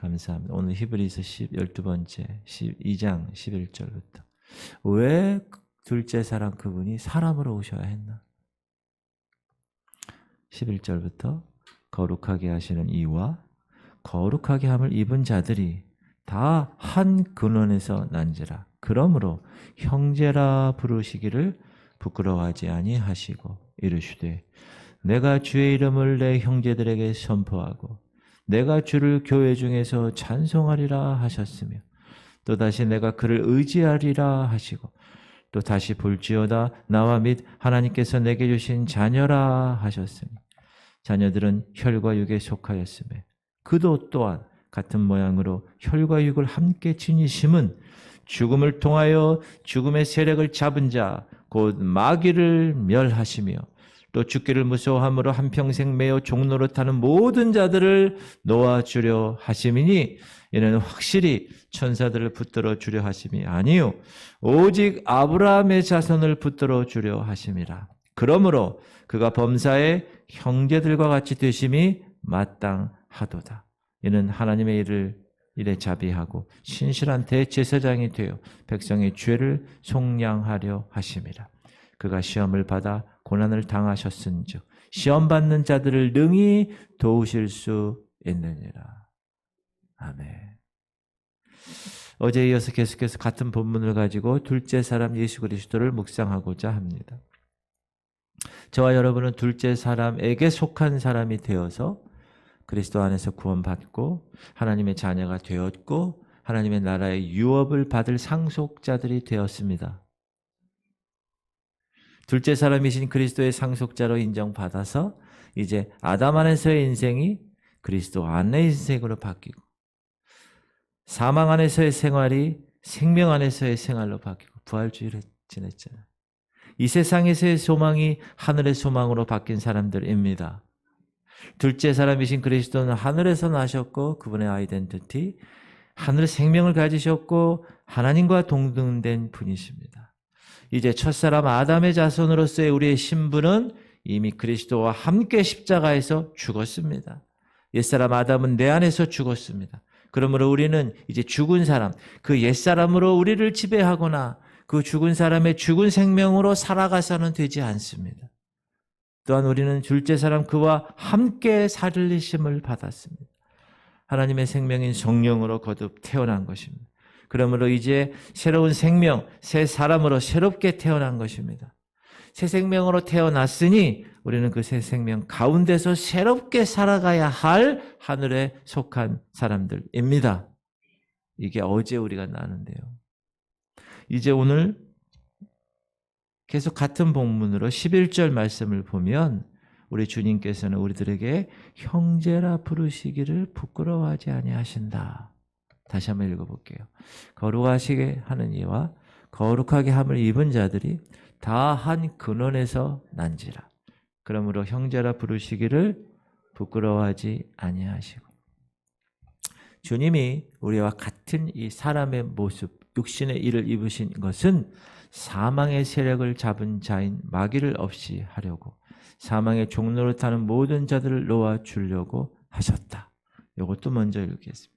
감사합니다. 오늘 히브리서 12번째 2장 11절부터 왜 둘째 사람 그분이 사람으로 오셔야 했나? 11절부터 거룩하게 하시는 이와 거룩하게 함을 입은 자들이 다 한 근원에서 난지라. 그러므로 형제라 부르시기를 부끄러워하지 아니하시고 이르시되 내가 주의 이름을 내 형제들에게 선포하고 내가 주를 교회 중에서 찬송하리라 하셨으며 또다시 내가 그를 의지하리라 하시고 또 다시 볼지어다 나와 및 하나님께서 내게 주신 자녀라 하셨으니 자녀들은 혈과 육에 속하였으며 그도 또한 같은 모양으로 혈과 육을 함께 지니심은 죽음을 통하여 죽음의 세력을 잡은 자 곧 마귀를 멸하시며 또 죽기를 무서워함으로 한평생 매어 종노릇하는 모든 자들을 놓아주려 하심이니 이는 확실히 천사들을 붙들어 주려 하심이 아니요 오직 아브라함의 자손을 붙들어 주려 하심이라. 그러므로 그가 범사의 형제들과 같이 되심이 마땅하도다. 이는 하나님의 일에 자비하고 신실한 대제사장이 되어 백성의 죄를 속량하려 하심이라. 그가 시험을 받아 고난을 당하셨은즉 시험 받는 자들을 능히 도우실 수 있느니라. 아멘. 어제에 이어서 계속해서 같은 본문을 가지고 둘째 사람 예수 그리스도를 묵상하고자 합니다. 저와 여러분은 둘째 사람에게 속한 사람이 되어서 그리스도 안에서 구원받고 하나님의 자녀가 되었고 하나님의 나라의 유업을 받을 상속자들이 되었습니다. 둘째 사람이신 그리스도의 상속자로 인정받아서 이제 아담 안에서의 인생이 그리스도 안의 인생으로 바뀌고 사망 안에서의 생활이 생명 안에서의 생활로 바뀌고 부활주의를 지냈잖아요. 이 세상에서의 소망이 하늘의 소망으로 바뀐 사람들입니다. 둘째 사람이신 그리스도는 하늘에서 나셨고 그분의 아이덴티티, 하늘의 생명을 가지셨고 하나님과 동등된 분이십니다. 이제 첫사람 아담의 자손으로서의 우리의 신분은 이미 그리스도와 함께 십자가에서 죽었습니다. 옛사람 아담은 내 안에서 죽었습니다. 그러므로 우리는 이제 죽은 사람, 그 옛사람으로 우리를 지배하거나 그 죽은 사람의 죽은 생명으로 살아가서는 되지 않습니다. 또한 우리는 둘째 사람 그와 함께 살리심을 받았습니다. 하나님의 생명인 성령으로 거듭 태어난 것입니다. 그러므로 이제 새로운 생명, 새 사람으로 새롭게 태어난 것입니다. 새 생명으로 태어났으니 우리는 그 새 생명 가운데서 새롭게 살아가야 할 하늘에 속한 사람들입니다. 이게 어제 우리가 나누는데요. 이제 오늘 계속 같은 본문으로 11절 말씀을 보면 우리 주님께서는 우리들에게 형제라 부르시기를 부끄러워하지 아니하신다. 다시 한번 읽어볼게요. 거룩하시게 하는 이와 거룩하게 함을 입은 자들이 다 한 근원에서 난지라. 그러므로 형제라 부르시기를 부끄러워하지 아니하시고. 주님이 우리와 같은 이 사람의 모습, 육신의 일을 입으신 것은 사망의 세력을 잡은 자인 마귀를 없이 하려고 사망의 종로를 타는 모든 자들을 놓아주려고 하셨다. 이것도 먼저 읽겠습니다.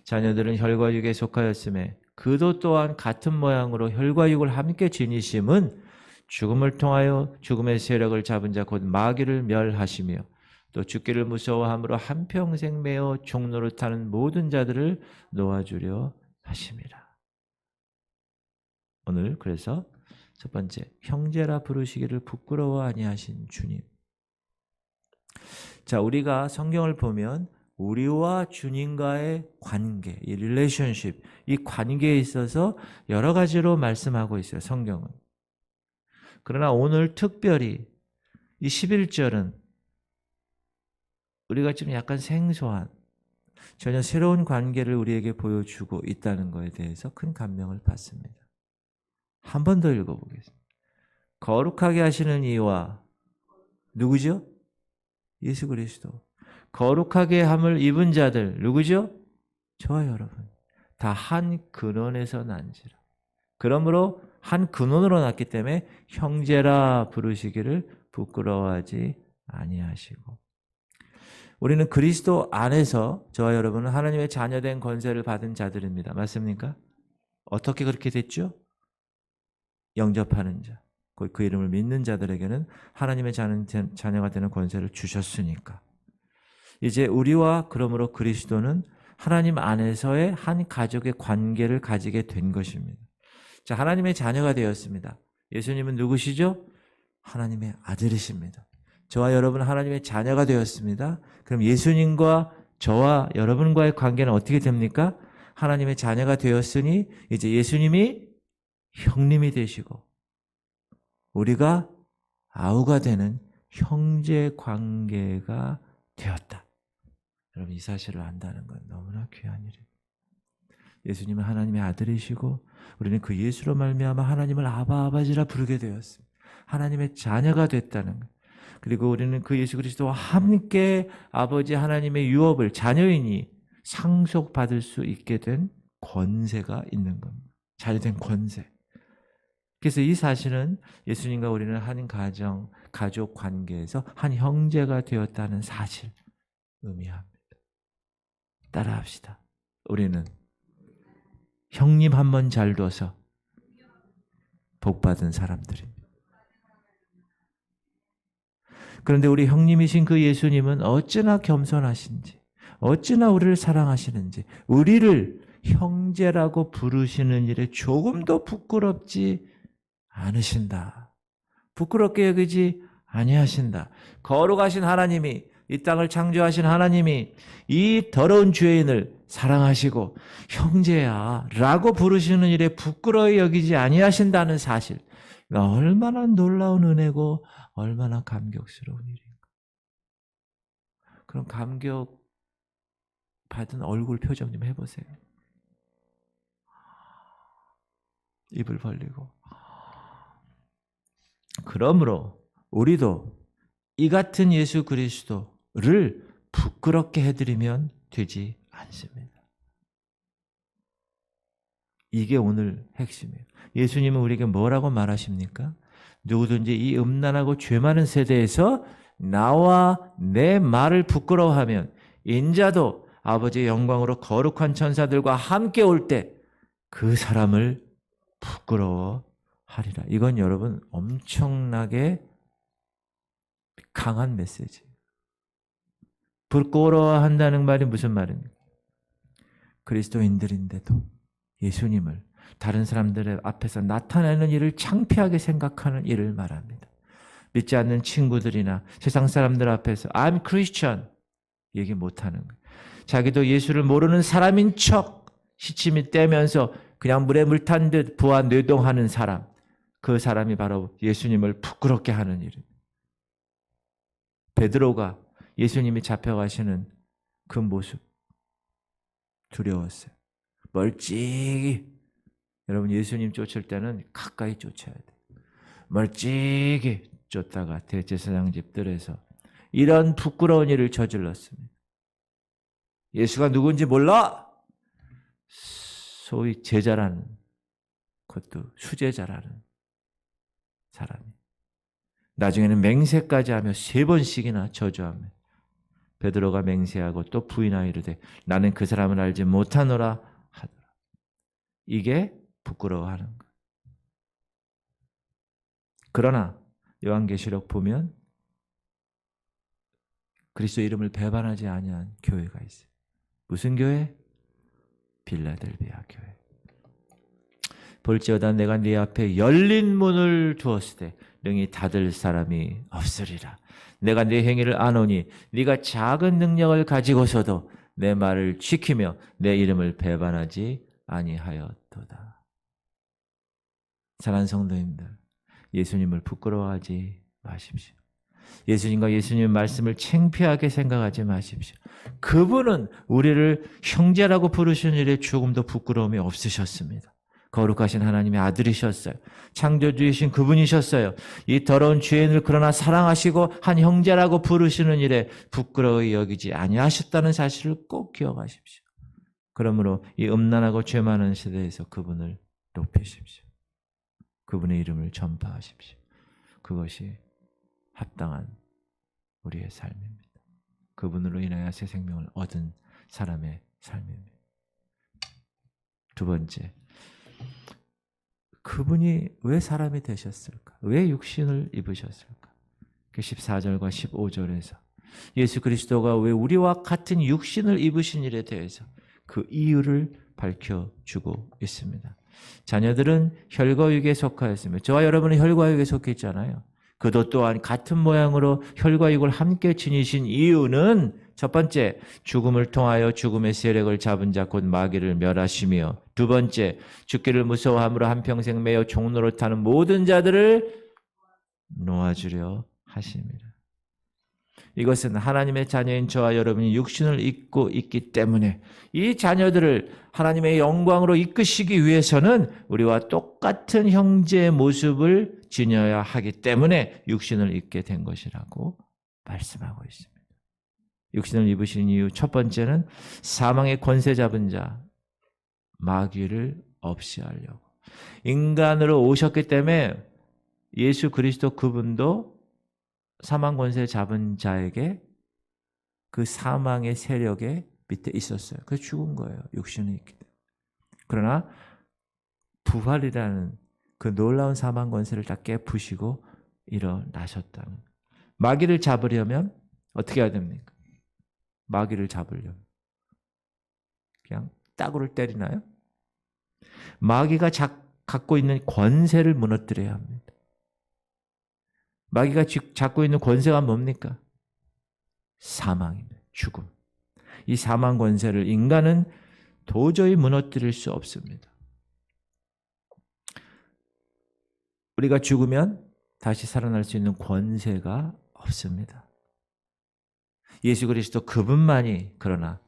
자녀들은 혈과 육에 속하였음에 그도 또한 같은 모양으로 혈과 육을 함께 지니심은 죽음을 통하여 죽음의 세력을 잡은 자 곧 마귀를 멸하시며 또 죽기를 무서워함으로 한평생 매어 종로를 타는 모든 자들을 놓아주려 하심이라. 오늘 그래서 첫 번째, 형제라 부르시기를 부끄러워 아니하신 주님. 자, 우리가 성경을 보면 우리와 주님과의 관계, 이 릴레이션십, 이 관계에 있어서 여러 가지로 말씀하고 있어요, 성경은. 그러나 오늘 특별히 이 11절은 우리가 좀 약간 생소한 전혀 새로운 관계를 우리에게 보여주고 있다는 것에 대해서 큰 감명을 받습니다. 한 번 더 읽어보겠습니다. 거룩하게 하시는 이와 누구죠? 예수 그리스도. 거룩하게 함을 입은 자들 누구죠? 저와 여러분. 다 한 근원에서 난지라. 그러므로 한 근원으로 났기 때문에 형제라 부르시기를 부끄러워하지 아니하시고. 우리는 그리스도 안에서 저와 여러분은 하나님의 자녀된 권세를 받은 자들입니다. 맞습니까? 어떻게 그렇게 됐죠? 영접하는 자, 그 이름을 믿는 자들에게는 하나님의 자녀가 되는 권세를 주셨으니까. 이제 우리와 그러므로 그리스도는 하나님 안에서의 한 가족의 관계를 가지게 된 것입니다. 자, 하나님의 자녀가 되었습니다. 예수님은 누구시죠? 하나님의 아들이십니다. 저와 여러분은 하나님의 자녀가 되었습니다. 그럼 예수님과 저와 여러분과의 관계는 어떻게 됩니까? 하나님의 자녀가 되었으니 이제 예수님이 형님이 되시고 우리가 아우가 되는 형제 관계가 되었다. 여러분, 이 사실을 안다는 건 너무나 귀한 일이에요. 예수님은 하나님의 아들이시고 우리는 그 예수로 말미암아 하나님을 아버지라 부르게 되었습니다. 하나님의 자녀가 됐다는 것. 그리고 우리는 그 예수 그리스도와 함께 아버지 하나님의 유업을 자녀이니 상속받을 수 있게 된 권세가 있는 겁니다. 자녀된 권세. 그래서 이 사실은 예수님과 우리는 한 가족 관계에서 한 형제가 되었다는 사실 의미합니다. 따라합시다. 우리는 형님 한 번 잘 둬서 복받은 사람들입니다. 그런데 우리 형님이신 그 예수님은 어찌나 겸손하신지, 어찌나 우리를 사랑하시는지, 우리를 형제라고 부르시는 일에 조금도 부끄럽지 않으신다. 부끄럽게 여기지 아니하신다. 거룩하신 하나님이, 이 땅을 창조하신 하나님이 이 더러운 죄인을 사랑하시고 형제야 라고 부르시는 일에 부끄러워 여기지 아니하신다는 사실, 얼마나 놀라운 은혜고 얼마나 감격스러운 일인가. 그럼 감격 받은 얼굴 표정 좀 해보세요. 입을 벌리고. 그러므로 우리도 이 같은 예수 그리스도를 부끄럽게 해드리면 되지 않습니다. 이게 오늘 핵심이에요. 예수님은 우리에게 뭐라고 말하십니까? 누구든지 이 음란하고 죄 많은 세대에서 나와 내 말을 부끄러워하면 인자도 아버지의 영광으로 거룩한 천사들과 함께 올 때 그 사람을 부끄러워하리라. 이건 여러분 엄청나게 강한 메시지예요. 부끄러워한다는 말이 무슨 말입니까? 그리스도인들인데도 예수님을 다른 사람들의 앞에서 나타내는 일을 창피하게 생각하는 일을 말합니다. 믿지 않는 친구들이나 세상 사람들 앞에서 I'm Christian 얘기 못하는 거예요. 자기도 예수를 모르는 사람인 척 시침이 떼면서 그냥 물에 물 탄 듯 부하 뇌동하는 사람, 그 사람이 바로 예수님을 부끄럽게 하는 일입니다. 베드로가 예수님이 잡혀가시는 그 모습 두려웠어요. 멀찍이, 여러분 예수님 쫓을 때는 가까이 쫓아야 돼요. 멀찍이 쫓다가 대제사장 집들에서 이런 부끄러운 일을 저질렀습니다. 예수가 누군지 몰라? 소위 제자라는, 그것도 수제자라는 사람이 나중에는 맹세까지 하며 3번씩이나 저주하며 베드로가 맹세하고 또 부인하여 이르되 나는 그 사람을 알지 못하노라 하더라. 이게 부끄러워하는 것. 그러나 요한계시록 보면 그리스도 이름을 배반하지 아니한 교회가 있어요. 무슨 교회? 빌라델비아 교회. 볼지어다 내가 네 앞에 열린 문을 두었을 때 능히 닫을 사람이 없으리라. 내가 네 행위를 아노니 네가 작은 능력을 가지고서도 내 말을 지키며 내 이름을 배반하지 아니하였도다. 사랑하는 성도님들, 예수님을 부끄러워하지 마십시오. 예수님과 예수님의 말씀을 창피하게 생각하지 마십시오. 그분은 우리를 형제라고 부르시는 일에 조금도 부끄러움이 없으셨습니다. 거룩하신 하나님의 아들이셨어요. 창조주이신 그분이셨어요. 이 더러운 죄인을 그러나 사랑하시고 한 형제라고 부르시는 일에 부끄러워 여기지 아니하셨다는 사실을 꼭 기억하십시오. 그러므로 이 음란하고 죄 많은 시대에서 그분을 높이십시오. 그분의 이름을 전파하십시오. 그것이 합당한 우리의 삶입니다. 그분으로 인하여 새 생명을 얻은 사람의 삶입니다. 두 번째, 그분이 왜 사람이 되셨을까? 왜 육신을 입으셨을까? 그 14절과 15절에서 예수 그리스도가 왜 우리와 같은 육신을 입으신 일에 대해서 그 이유를 밝혀주고 있습니다. 자녀들은 혈과육에 속하였으며 저와 여러분은 혈과육에 속해 있잖아요. 그도 또한 같은 모양으로 혈과육을 함께 지니신 이유는 첫 번째, 죽음을 통하여 죽음의 세력을 잡은 자 곧 마귀를 멸하시며 두 번째, 죽기를 무서워함으로 한평생 매여 종노릇하는 모든 자들을 놓아주려 하십니다. 이것은 하나님의 자녀인 저와 여러분이 육신을 입고 있기 때문에 이 자녀들을 하나님의 영광으로 이끄시기 위해서는 우리와 똑같은 형제의 모습을 지녀야 하기 때문에 육신을 입게 된 것이라고 말씀하고 있습니다. 육신을 입으신 이유 첫 번째는 사망의 권세 잡은 자 마귀를 없이 하려고. 인간으로 오셨기 때문에 예수 그리스도 그분도 사망 권세 잡은 자에게 그 사망의 세력의 밑에 있었어요. 그래서 죽은 거예요. 육신이 있기 때문에. 그러나 부활이라는 그 놀라운 사망 권세를 다 깨부시고 일어나셨다는. 마귀를 잡으려면 어떻게 해야 됩니까? 마귀를 잡으려면 그냥 따구를 때리나요? 마귀가 갖고 있는 권세를 무너뜨려야 합니다. 마귀가 갖고 있는 권세가 뭡니까? 사망입니다. 죽음. 이 사망 권세를 인간은 도저히 무너뜨릴 수 없습니다. 우리가 죽으면 다시 살아날 수 있는 권세가 없습니다. 예수 그리스도 그분만이 그러나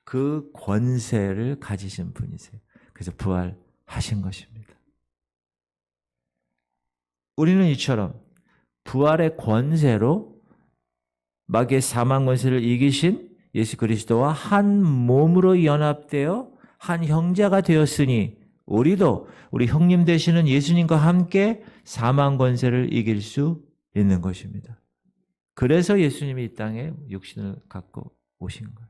그 권세를 가지신 분이세요. 그래서 부활하신 것입니다. 우리는 이처럼 부활의 권세로 마귀의 사망 권세를 이기신 예수 그리스도와 한 몸으로 연합되어 한 형제가 되었으니 우리도 우리 형님 되시는 예수님과 함께 사망 권세를 이길 수 있는 것입니다. 그래서 예수님이 이 땅에 육신을 갖고 오신 거예요.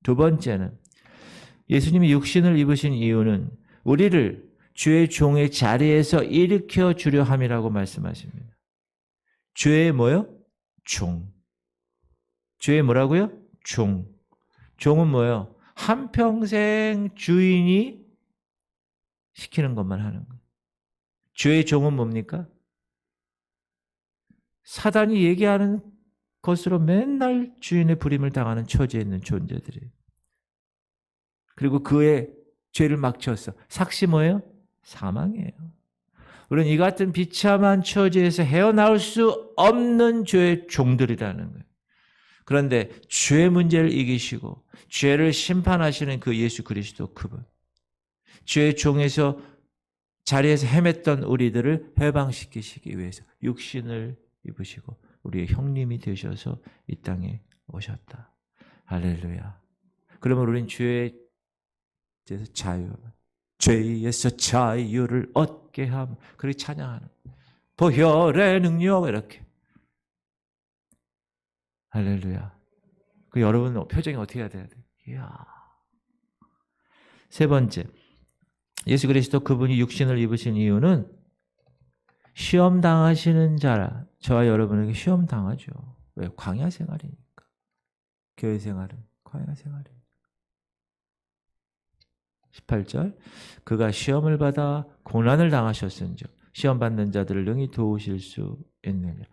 두 번째는 예수님이 육신을 입으신 이유는 우리를 주의 종의 자리에서 일으켜 주려 함이라고 말씀하십니다. 주의 뭐요? 종. 주의 뭐라고요? 종. 종은 뭐요? 한평생 주인이 시키는 것만 하는 거예요. 주의 종은 뭡니까? 사단이 얘기하는 것으로 맨날 주인의 부림을 당하는 처지에 있는 존재들이에요. 그리고 그의 죄를 막쳤어. 삭시 뭐예요? 사망이에요. 우리는 이 같은 비참한 처지에서 헤어나올 수 없는 죄의 종들이라는 거예요. 그런데 죄의 문제를 이기시고 죄를 심판하시는 그 예수 그리스도 그분. 죄의 종에서 자리에서 헤맸던 우리들을 해방시키시기 위해서 육신을 입으시고 우리의 형님이 되셔서 이 땅에 오셨다. 할렐루야. 그러면 우리는 죄에서 죄에서 자유를 얻게 함. 그렇게 찬양하는 보혈의 능력 이렇게. 할렐루야. 그 여러분 표정이 어떻게 해야 돼요? 이야. 세 번째, 예수 그리스도 그분이 육신을 입으신 이유는 시험 당하시는 자라. 저와 여러분에게 시험 당하죠. 왜? 광야 생활이니까. 교회 생활은 광야 생활이니까. 18절 그가 시험을 받아 고난을 당하셨은즉 시험 받는 자들을 능히 도우실 수 있느냐.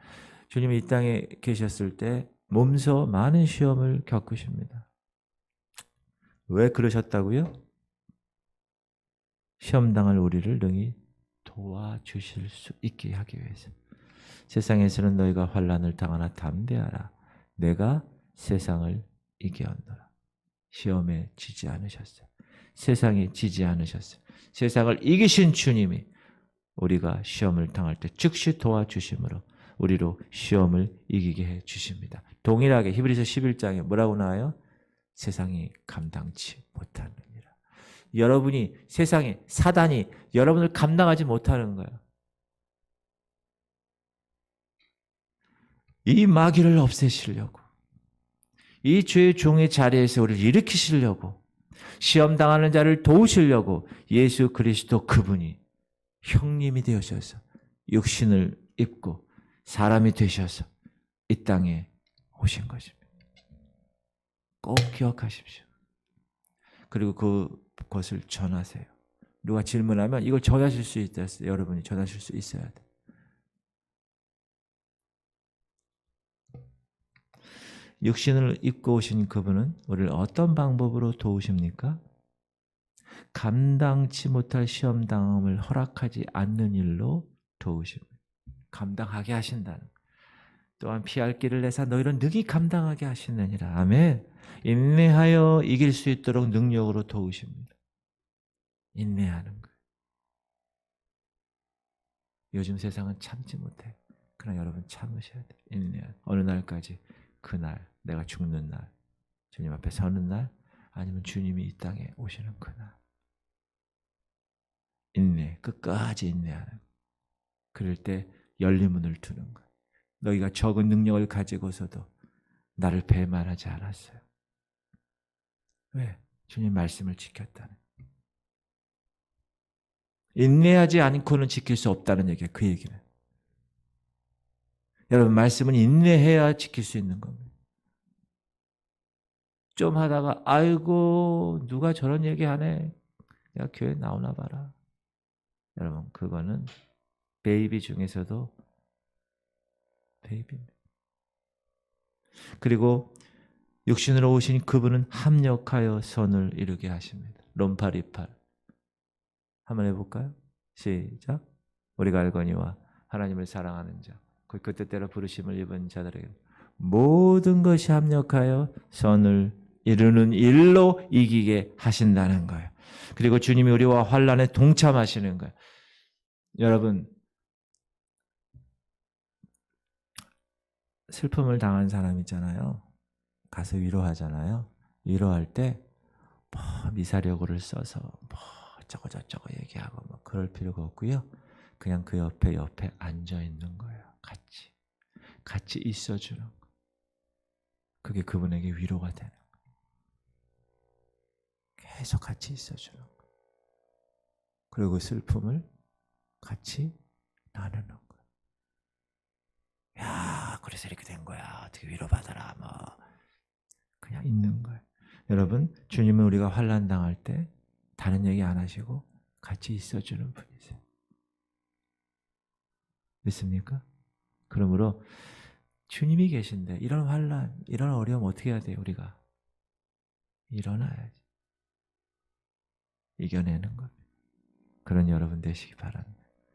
주님이 이 땅에 계셨을 때 몸소 많은 시험을 겪으십니다. 왜 그러셨다고요? 시험 당할 우리를 능히 도와주실 수 있게 하기 위해서. 세상에서는 너희가 환난을 당하나 담대하라. 내가 세상을 이겼노라. 시험에 지지 않으셨어요. 세상에 지지 않으셨어요. 세상을 이기신 주님이 우리가 시험을 당할 때 즉시 도와주심으로 우리로 시험을 이기게 해 주십니다. 동일하게 히브리서 11장에 뭐라고 나와요? 세상이 감당치 못하느니라. 여러분이 세상에 사단이 여러분을 감당하지 못하는 거예요. 이 마귀를 없애시려고 이 죄의 종의 자리에서 우리를 일으키시려고, 시험 당하는 자를 도우시려고 예수 그리스도 그분이 형님이 되어셔서 육신을 입고 사람이 되셔서 이 땅에 오신 것입니다. 꼭 기억하십시오. 그리고 그것을 전하세요. 누가 질문하면 이걸 전하실 수 있다. 여러분이 전하실 수 있어야 돼. 육신을 입고 오신 그분은 우리를 어떤 방법으로 도우십니까? 감당치 못할 시험당함을 허락하지 않는 일로 도우십니다. 감당하게 하신다는. 또한 피할 길을 내사 너희를 능히 감당하게 하시느니라. 아멘. 인내하여 이길 수 있도록 능력으로 도우십니다. 인내하는 거예요. 요즘 세상은 참지 못해. 그러나 여러분 참으셔야 돼요. 인내하는. 어느 날까지? 그날, 내가 죽는 날, 주님 앞에 서는 날, 아니면 주님이 이 땅에 오시는 그날. 인내, 끝까지 인내하는. 그럴 때 열린 문을 두는 거예요. 너희가 적은 능력을 가지고서도 나를 배만하지 않았어요. 왜? 주님 말씀을 지켰다는. 인내하지 않고는 지킬 수 없다는 얘기예요. 그 얘기는. 여러분, 말씀은 인내해야 지킬 수 있는 겁니다. 좀 하다가 아이고 누가 저런 얘기하네. 내가 교회 나오나 봐라. 여러분, 그거는 베이비 중에서도 베이비입니다. 그리고 육신으로 오신 그분은 합력하여 선을 이루게 하십니다. 롬 8:28 한번 해볼까요? 시작. 우리가 알거니와 하나님을 사랑하는 자, 그 뜻대로 부르심을 입은 자들에게 모든 것이 합력하여 선을 이루는 일로 이기게 하신다는 거예요. 그리고 주님이 우리와 환난에 동참하시는 거예요. 여러분, 슬픔을 당한 사람 있잖아요. 가서 위로하잖아요. 위로할 때 미사려고를 써서 어쩌고 저쩌고 얘기하고 그럴 필요가 없고요. 그냥 그 옆에 앉아 있는 거예요. 같이 있어주는 거. 그게 그분에게 위로가 되는 거예요. 계속 같이 있어주는 거예요. 그리고 슬픔을 같이 나누는 거예요. 야, 그래서 이렇게 된 거야. 어떻게 위로받아라. 그냥 있는 거예요. 여러분, 주님은 우리가 환난 당할 때 다른 얘기 안 하시고 같이 있어주는 분이세요. 믿습니까? 그러므로 주님이 계신데 이런 환난, 이런 어려움 어떻게 해야 돼요? 우리가 일어나야지. 이겨내는 겁니다. 그런 여러분 되시기 바랍니다.